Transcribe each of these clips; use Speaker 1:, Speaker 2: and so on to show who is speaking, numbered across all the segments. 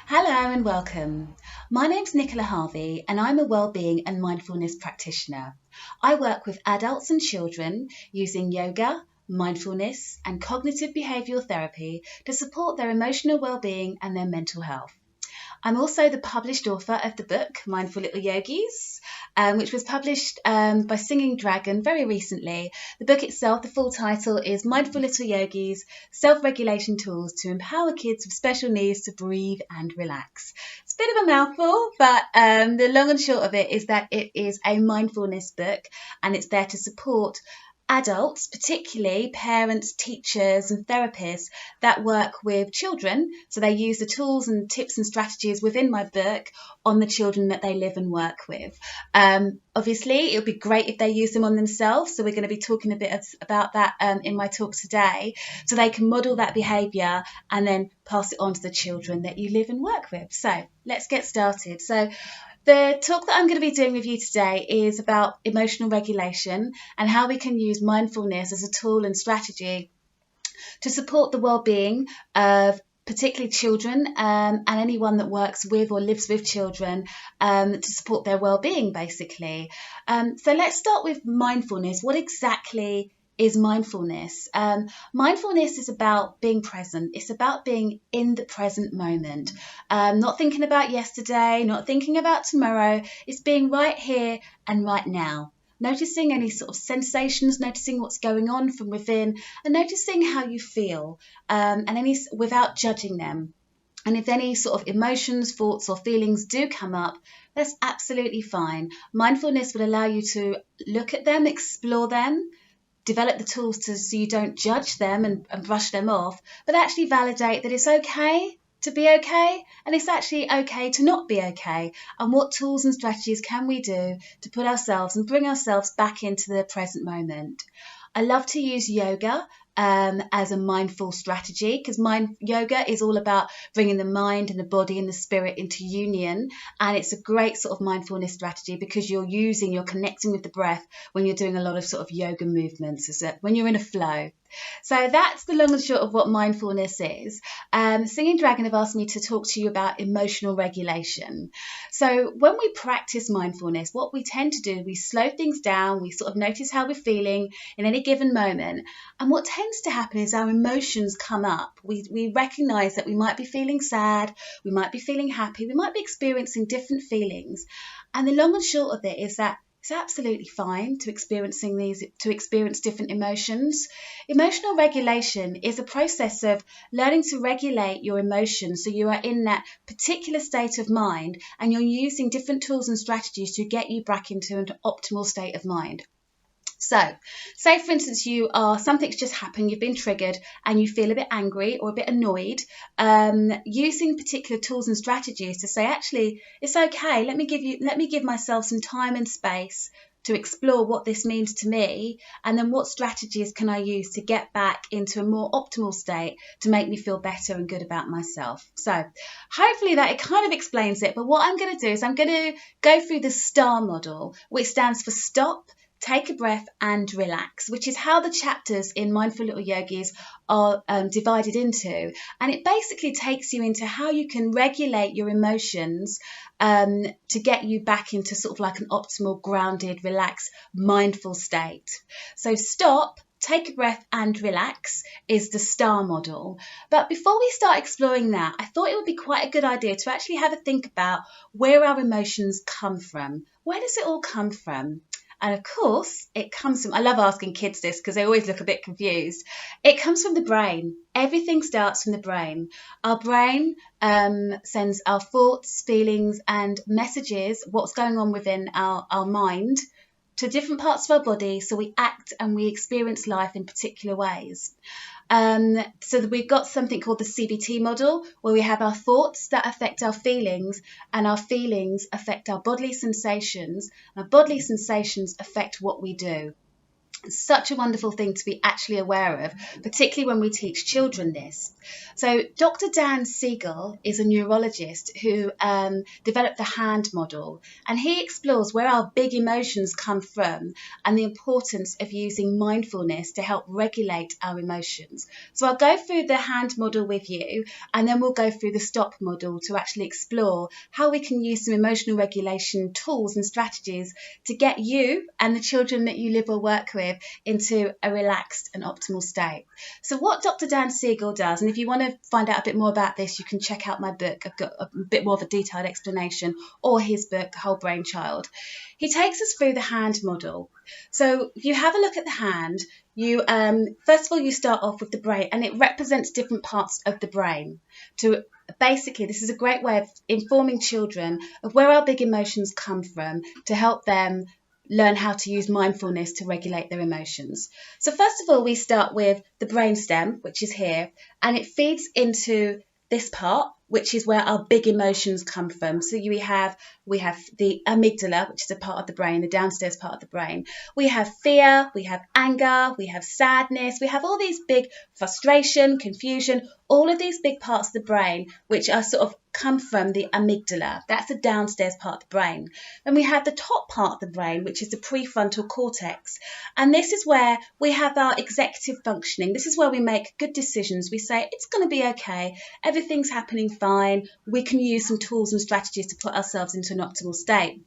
Speaker 1: Hello and welcome. My name's Nicola Harvey and I'm a wellbeing and mindfulness practitioner. I work with adults and children using yoga, mindfulness and cognitive behavioural therapy to support their emotional well-being and their mental health. I'm also the published author of the book Mindful Little Yogis, which was published by Singing Dragon very recently. The book itself, the full title is Mindful Little Yogis, Self-Regulation Tools to Empower Kids with Special Needs to Breathe and Relax. It's a bit of a mouthful, but the long and short of it is that it is a mindfulness book and it's there to support adults, particularly parents, teachers and therapists that work with children. So they use the tools and tips and strategies within my book on the children that they live and work with. Obviously, it would be great if they use them on themselves. So we're going to be talking a bit about that in my talk today, so they can model that behaviour and then pass it on to the children that you live and work with. So let's get started. So the talk that I'm going to be doing with you today is about emotional regulation and how we can use mindfulness as a tool and strategy to support the well-being of particularly children and anyone that works with or lives with children to support their well-being, basically. So let's start with mindfulness. What exactly is mindfulness? Mindfulness is about being present. It's about being in the present moment, not thinking about yesterday, not thinking about tomorrow. It's being right here and right now. Noticing any sort of sensations, noticing what's going on from within, and noticing how you feel, and any without judging them. And if any sort of emotions, thoughts, or feelings do come up, that's absolutely fine. Mindfulness will allow you to look at them, explore them, develop the tools so you don't judge them and brush them off, but actually validate that it's okay to be okay and it's actually okay to not be okay. And what tools and strategies can we do to put ourselves and bring ourselves back into the present moment? I love to use yoga as a mindful strategy, because yoga is all about bringing the mind and the body and the spirit into union, and it's a great sort of mindfulness strategy because you're connecting with the breath when you're doing a lot of sort of yoga movements, when you're in a flow. So that's the long and short of what mindfulness is. Singing Dragon have asked me to talk to you about emotional regulation. So when we practice mindfulness, what we tend to do, we slow things down, we sort of notice how we're feeling in any given moment. And what tends to happen is our emotions come up. We recognize that we might be feeling sad, we might be feeling happy, we might be experiencing different feelings. And the long and short of it is that it's absolutely fine to experience different emotions. Emotional regulation is a process of learning to regulate your emotions so you are in that particular state of mind and you're using different tools and strategies to get you back into an optimal state of mind. So, say for instance something's just happened, you've been triggered and you feel a bit angry or a bit annoyed, using particular tools and strategies to say, actually, it's okay, let me give myself some time and space to explore what this means to me, and then what strategies can I use to get back into a more optimal state to make me feel better and good about myself. So hopefully that it kind of explains it, but what I'm going to do is I'm going to go through the STAR model, which stands for stop, take a breath and relax, which is how the chapters in Mindful Little Yogis are divided into. And it basically takes you into how you can regulate your emotions to get you back into sort of like an optimal, grounded, relaxed, mindful state. So stop, take a breath and relax is the STAR model. But before we start exploring that, I thought it would be quite a good idea to actually have a think about where our emotions come from. Where does it all come from? And of course, it comes from, I love asking kids this because they always look a bit confused. It comes from the brain. Everything starts from the brain. Our brain sends our thoughts, feelings, and messages, what's going on within our mind, to different parts of our body, so we act and we experience life in particular ways. So that we've got something called the CBT model, where we have our thoughts that affect our feelings, and our feelings affect our bodily sensations, and our bodily sensations affect what we do. It's such a wonderful thing to be actually aware of, particularly when we teach children this. So Dr. Dan Siegel is a neurologist who developed the hand model, and he explores where our big emotions come from and the importance of using mindfulness to help regulate our emotions. So I'll go through the hand model with you, and then we'll go through the stop model to actually explore how we can use some emotional regulation tools and strategies to get you and the children that you live or work with into a relaxed and optimal state. So what Dr. Dan Siegel does, and if you want to find out a bit more about this, you can check out my book. I've got a bit more of a detailed explanation, or his book, Whole Brain Child. He takes us through the hand model. So if you have a look at the hand, you first of all, you start off with the brain, and it represents different parts of the brain. Basically, this is a great way of informing children of where our big emotions come from to help them learn how to use mindfulness to regulate their emotions. So first of all, we start with the brainstem, which is here, and it feeds into this part, which is where our big emotions come from. So we have the amygdala, which is a part of the brain, the downstairs part of the brain. We have fear, we have anger, we have sadness, we have all these big frustration, confusion, all of these big parts of the brain, which are sort of come from the amygdala. That's the downstairs part of the brain. Then we have the top part of the brain, which is the prefrontal cortex. And this is where we have our executive functioning. This is where we make good decisions. We say, it's going to be okay. Everything's happening fine. We can use some tools and strategies to put ourselves into an optimal state.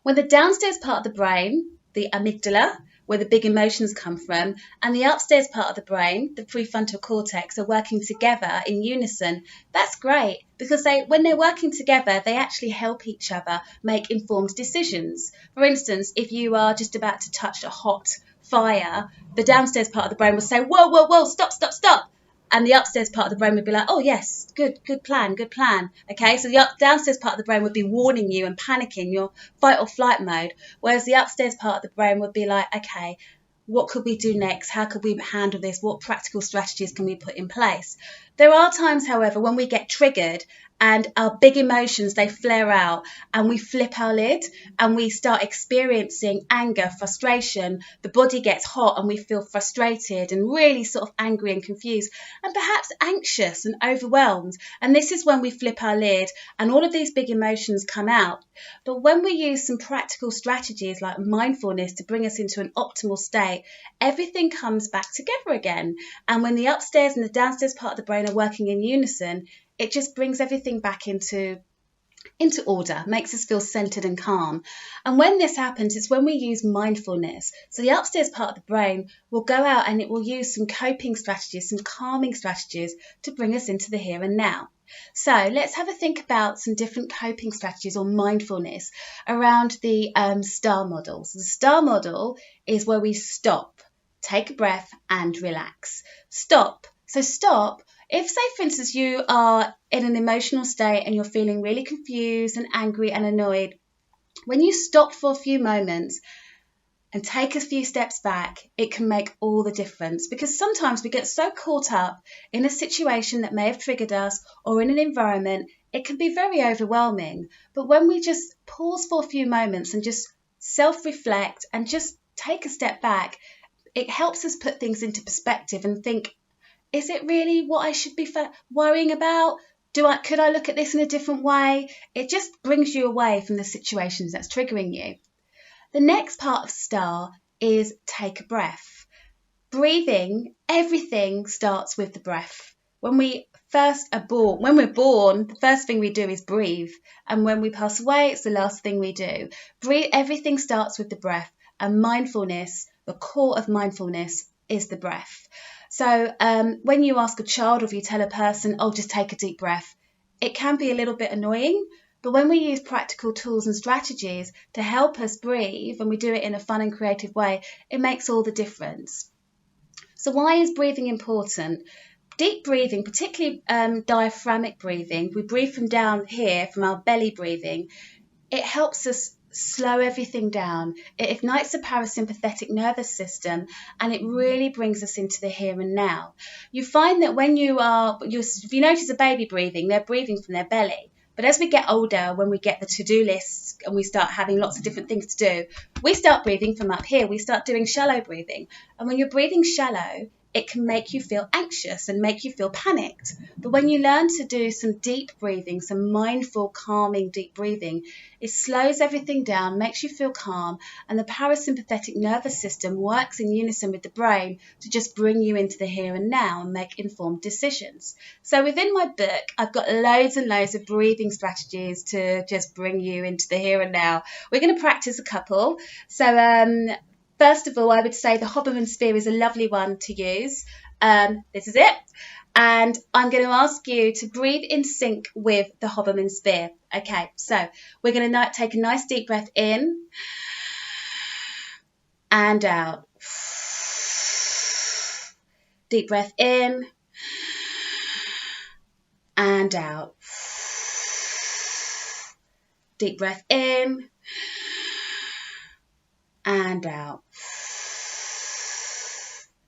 Speaker 1: When the downstairs part of the brain, the amygdala, where the big emotions come from, and the upstairs part of the brain, the prefrontal cortex, are working together in unison, that's great, because when they're working together, they actually help each other make informed decisions. For instance, if you are just about to touch a hot fire, the downstairs part of the brain will say, whoa, whoa, whoa, stop, stop, stop. And the upstairs part of the brain would be like, oh, yes, good plan. Okay, so the downstairs part of the brain would be warning you and panicking, your fight or flight mode, whereas the upstairs part of the brain would be like, okay, what could we do next? How could we handle this? What practical strategies can we put in place? There are times, however, when we get triggered and our big emotions, they flare out and we flip our lid and we start experiencing anger, frustration. The body gets hot and we feel frustrated and really sort of angry and confused and perhaps anxious and overwhelmed. And this is when we flip our lid and all of these big emotions come out. But when we use some practical strategies like mindfulness to bring us into an optimal state, everything comes back together again. And when the upstairs and the downstairs part of the brain are working in unison, it just brings everything back into order, makes us feel centered and calm. And when this happens, it's when we use mindfulness. So the upstairs part of the brain will go out and it will use some coping strategies, some calming strategies to bring us into the here and now. So let's have a think about some different coping strategies or mindfulness around the STAR model. So the STAR model is where we stop, take a breath and relax. Stop. So stop. If, say, for instance, you are in an emotional state and you're feeling really confused and angry and annoyed, when you stop for a few moments and take a few steps back, it can make all the difference, because sometimes we get so caught up in a situation that may have triggered us or in an environment, it can be very overwhelming. But when we just pause for a few moments and just self-reflect and just take a step back, it helps us put things into perspective and think, is it really what I should be worrying about? Could I look at this in a different way? It just brings you away from the situations that's triggering you. The next part of STAR is take a breath. Breathing, everything starts with the breath. When we're born, the first thing we do is breathe. And when we pass away, it's the last thing we do. Everything starts with the breath. And mindfulness, the core of mindfulness, is the breath. So when you ask a child or if you tell a person, oh, just take a deep breath, it can be a little bit annoying. But when we use practical tools and strategies to help us breathe, and we do it in a fun and creative way, it makes all the difference. So why is breathing important? Deep breathing, particularly diaphragmic breathing, we breathe from down here, from our belly breathing, it helps us slow everything down. It ignites the parasympathetic nervous system and it really brings us into the here and now. You find that when if you notice a baby breathing, they're breathing from their belly. But as we get older, when we get the to-do lists and we start having lots of different things to do, we start breathing from up here. We start doing shallow breathing. And when you're breathing shallow, it can make you feel anxious and make you feel panicked. But when you learn to do some deep breathing, some mindful, calming, deep breathing, it slows everything down, makes you feel calm, and the parasympathetic nervous system works in unison with the brain to just bring you into the here and now and make informed decisions. So within my book, I've got loads and loads of breathing strategies to just bring you into the here and now. We're going to practice a couple. So first of all, I would say the Hoberman sphere is a lovely one to use. This is it. And I'm going to ask you to breathe in sync with the Hoberman sphere. Okay, so we're going to take a nice deep breath in and out. Deep breath in and out. Deep breath in and out.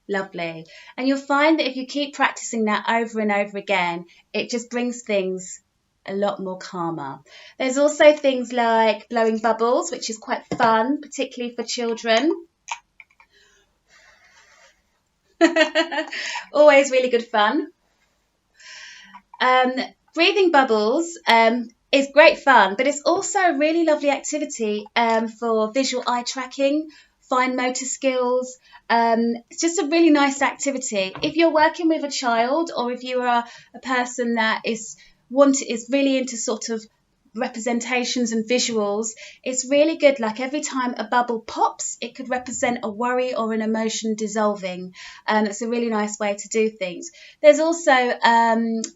Speaker 1: Lovely. And you'll find that if you keep practicing that over and over again, it just brings things a lot more calmer. There's also things like blowing bubbles, which is quite fun, particularly for children. Always really good fun. Breathing bubbles is great fun, but it's also a really lovely activity for visual eye tracking, fine motor skills. It's just a really nice activity. If you're working with a child, or if you are a person that is really into sort of representations and visuals, it's really good. Like every time a bubble pops, it could represent a worry or an emotion dissolving. It's a really nice way to do things. There's also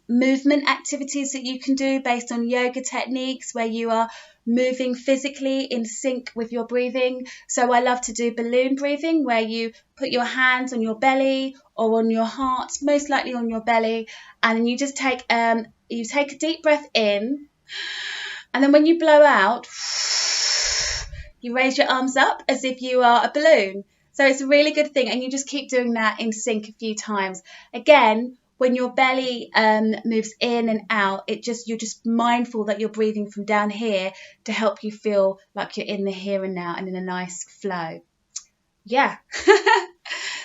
Speaker 1: movement activities that you can do based on yoga techniques where you are moving physically in sync with your breathing. So I love to do balloon breathing, where you put your hands on your belly or on your heart, most likely on your belly, and then you just take a deep breath in. And then when you blow out, you raise your arms up as if you are a balloon. So it's a really good thing. And you just keep doing that in sync a few times. Again, when your belly moves in and out, you're just mindful that you're breathing from down here to help you feel like you're in the here and now and in a nice flow. Yeah.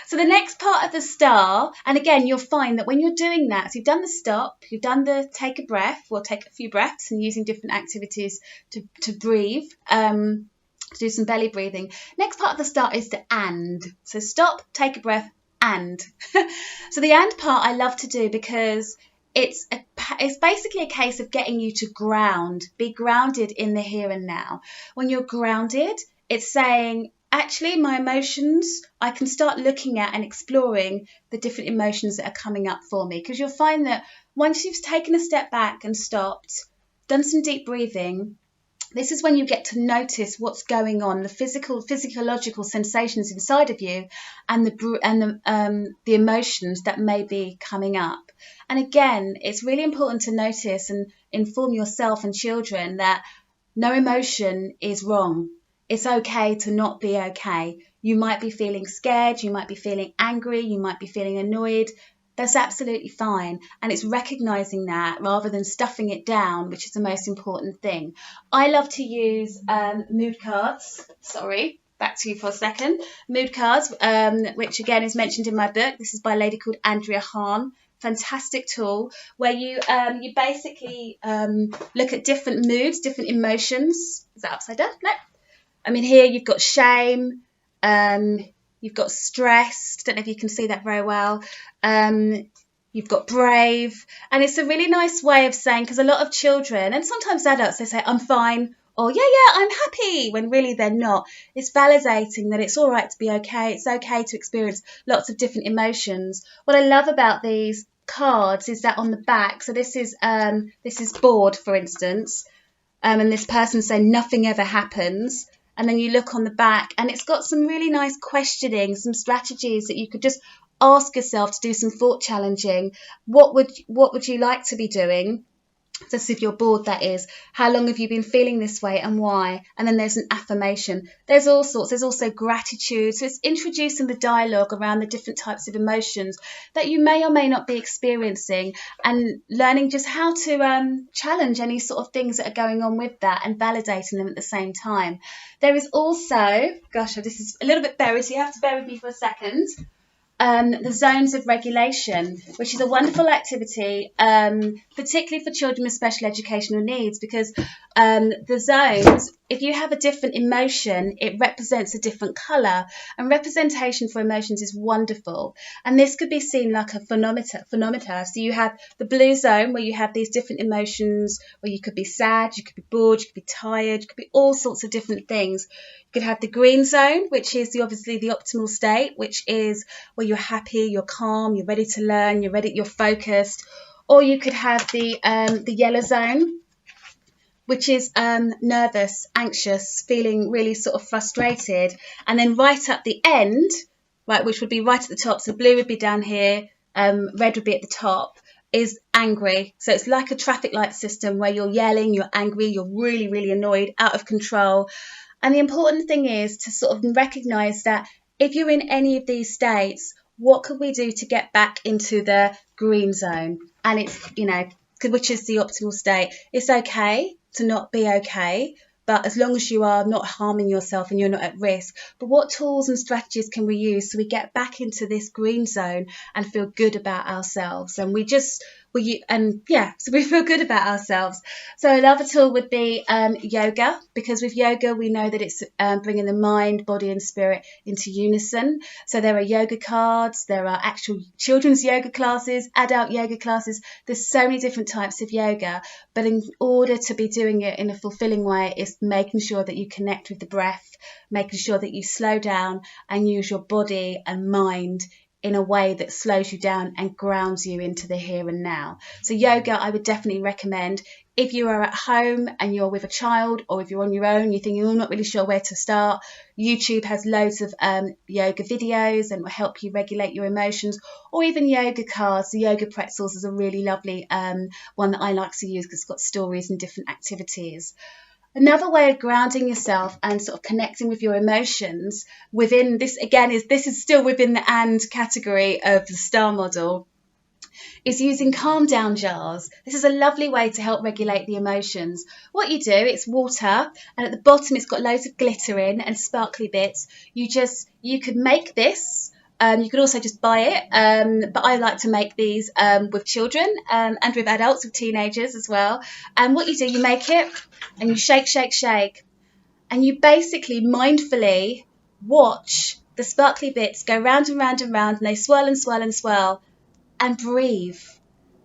Speaker 1: So the next part of the star, and again, you'll find that when you're doing that, so you've done the stop, you've done the take a breath, or take a few breaths, and using different activities to breathe, to do some belly breathing. Next part of the star is the and. So stop, take a breath, and. So the and part I love to do because it's basically a case of getting you to be grounded in the here and now. When you're grounded, it's saying, actually, my emotions, I can start looking at and exploring the different emotions that are coming up for me. Because you'll find that once you've taken a step back and stopped, done some deep breathing, this is when you get to notice what's going on, the physiological sensations inside of you, and the emotions that may be coming up. And again, it's really important to notice and inform yourself and children that no emotion is wrong. It's okay to not be okay. You might be feeling scared, you might be feeling angry, you might be feeling annoyed. That's absolutely fine. And it's recognizing that rather than stuffing it down, which is the most important thing. I love to use mood cards. Sorry, back to you for a second. Mood cards, which again is mentioned in my book. This is by a lady called Andrea Hahn. Fantastic tool where you basically look at different moods, different emotions. Is that upside down? No. I mean, here you've got shame, you've got stressed, don't know if you can see that very well, you've got brave, and it's a really nice way of saying, because a lot of children, and sometimes adults, they say, I'm fine, or yeah, I'm happy, when really they're not. It's validating that it's all right to be okay, it's okay to experience lots of different emotions. What I love about these cards is that on the back, so this is bored, for instance, and this person saying nothing ever happens. And then you look on the back and it's got some really nice questioning, some strategies that you could just ask yourself to do some thought challenging. What would you like to be doing? So if you're bored, that is, how long have you been feeling this way and why? And then there's an affirmation. There's all sorts. There's also gratitude. So it's introducing the dialogue around the different types of emotions that you may or may not be experiencing, and learning just how to challenge any sort of things that are going on with that and validating them at the same time. There is also, gosh, this is a little bit buried, so you have to bear with me for a second. The zones of regulation, which is a wonderful activity, particularly for children with special educational needs, because the zones, if you have a different emotion, it represents a different colour, and representation for emotions is wonderful. And this could be seen like a phonometer. So you have the blue zone, where you have these different emotions, where you could be sad, you could be bored, you could be tired, you could be all sorts of different things. You could have the green zone, which is obviously the optimal state, which is where you're happy, you're calm, you're ready to learn, you're focused. Or you could have the yellow zone, which is nervous, anxious, feeling really sort of frustrated. And then right up the end, right, which would be right at the top, so blue would be down here, red would be at the top, is angry. So it's like a traffic light system where you're yelling, you're angry, you're really, really annoyed, out of control. And the important thing is to sort of recognise that if you're in any of these states, what could we do to get back into the green zone? And it's, which is the optimal state. It's okay to not be okay, but as long as you are not harming yourself and you're not at risk. But what tools and strategies can we use so we get back into this green zone and feel good about ourselves? And so we feel good about ourselves. So another tool would be yoga, because with yoga we know that it's bringing the mind, body and spirit into unison. So there are yoga cards, there are actual children's yoga classes, adult yoga classes. There's so many different types of yoga, but in order to be doing it in a fulfilling way, is making sure that you connect with the breath, making sure that you slow down and use your body and mind in a way that slows you down and grounds you into the here and now. So yoga, I would definitely recommend. If you are at home and you're with a child, or if you're on your own, you're thinking you're not really sure where to start, YouTube has loads of yoga videos and will help you regulate your emotions, or even yoga cards. The yoga pretzels is a really lovely one that I like to use because it's got stories and different activities. Another way of grounding yourself and sort of connecting with your emotions within this, again, this is still within the and category of the STAR model, is using calm down jars. This is a lovely way to help regulate the emotions. What you do, it's water, and at the bottom it's got loads of glitter in and sparkly bits. You could make this. You could also just buy it, but I like to make these with children and with adults, with teenagers as well. And what you do, you make it and you shake, shake, shake, and you basically mindfully watch the sparkly bits go round and round and round, and they swirl and swirl and swirl, and breathe.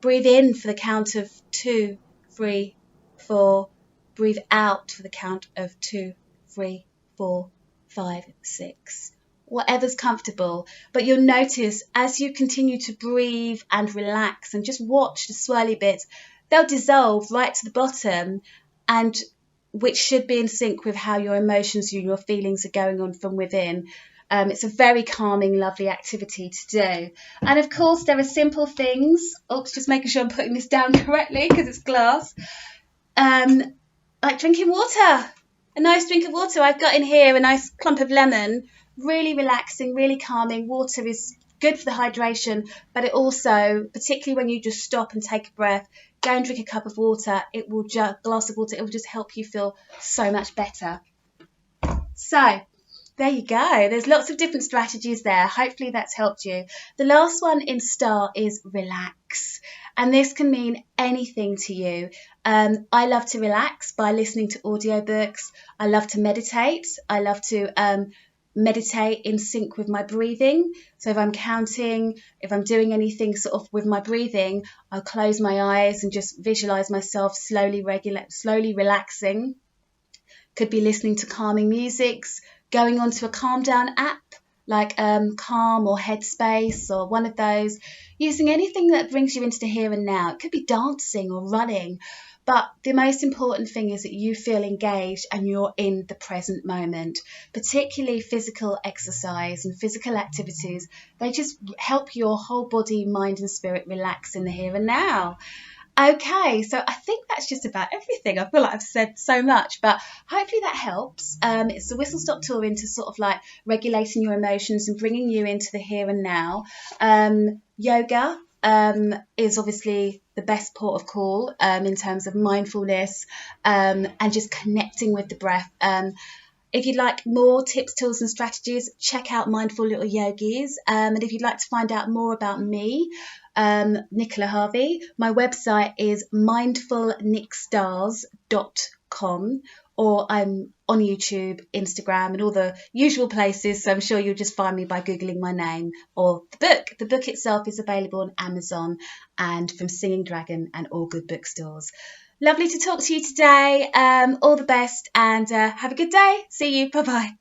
Speaker 1: Breathe in for the count of 2, 3, 4. Breathe out for the count of 2, 3, 4, 5, 6. Whatever's comfortable. But you'll notice as you continue to breathe and relax and just watch the swirly bits, they'll dissolve right to the bottom, and which should be in sync with how your emotions and your feelings are going on from within. It's a very calming, lovely activity to do. And of course, there are simple things. Oops, just making sure I'm putting this down correctly because it's glass. Like drinking water. A nice drink of water. I've got in here a nice clump of lemon. Really relaxing, really calming. Water is good for the hydration, but it also, particularly when you just stop and take a breath, go and drink a cup of water. Glass of water. It will just help you feel so much better. So there you go. There's lots of different strategies there. Hopefully that's helped you. The last one in STAR is relax. And this can mean anything to you. I love to relax by listening to audiobooks. I love to meditate. I love to meditate in sync with my breathing. So if I'm counting, if I'm doing anything sort of with my breathing, I'll close my eyes and just visualize myself slowly relaxing. Could be listening to calming musics, going onto a calm down app like Calm or Headspace or one of those, using anything that brings you into the here and now. It could be dancing or running, but the most important thing is that you feel engaged and you're in the present moment. Particularly physical exercise and physical activities, they just help your whole body, mind and spirit relax in the here and now. Okay, so I think that's just about everything. I feel like I've said so much, but hopefully that helps. It's the whistle stop tour into sort of like regulating your emotions and bringing you into the here and now. Yoga is obviously the best port of call in terms of mindfulness and just connecting with the breath. If you'd like more tips, tools and strategies, check out Mindful Little Yogis. And if you'd like to find out more about me, Nicola Harvey, my website is mindfulnickstars.com, or I'm on YouTube, Instagram and all the usual places. So I'm sure you'll just find me by Googling my name or the book. The book itself is available on Amazon and from Singing Dragon and all good bookstores. Lovely to talk to you today. All the best and have a good day. See you. Bye-bye.